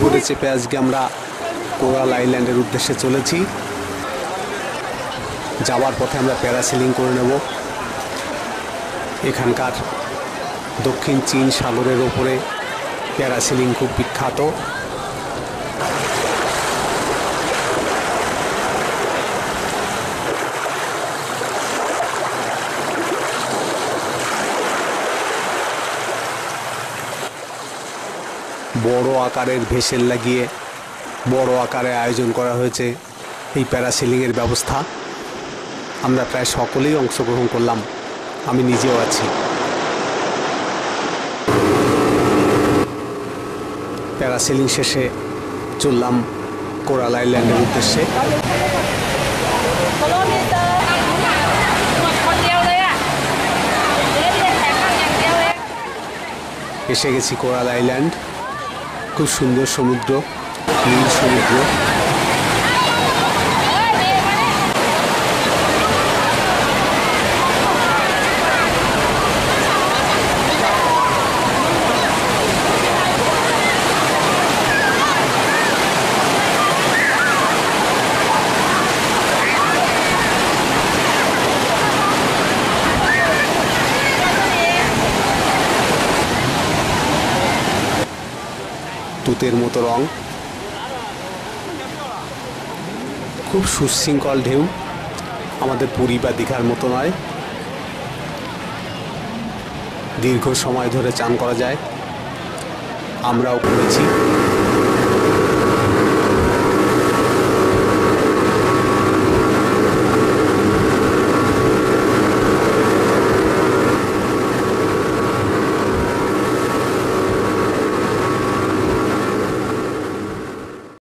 বোটে চেপে আজকে আমরা কোরাল আইল্যান্ডের উদ্দেশ্যে চলেছি। যাওয়ার পথে আমরা প্যারাসেলিং করে নেব। এখানকার দক্ষিণ চীন সাগরের ওপরে প্যারাসেলিং খুব বিখ্যাত। বড় আকারের ভেসেল লাগিয়ে বড় আকারে আয়োজন করা হয়েছে এই প্যারাসেলিংয়ের ব্যবস্থা। আমরা প্রায় সকলেই অংশগ্রহণ করলাম, আমি নিজেও আছি। প্যারাসেলিং শেষে চললাম কোরাল আইল্যান্ডের উদ্দেশ্যে। এসে গেছি কোরাল আইল্যান্ড। খুব সুন্দর সমুদ্র, নীল সমুদ্র। তুতের মতো রং, খুব সুশৃঙ্খল ঢেউ। আমাদের পুরী বা দীঘার মতো নয়, দীর্ঘ সময় ধরে চান করা যায়। আমরাও করেছি।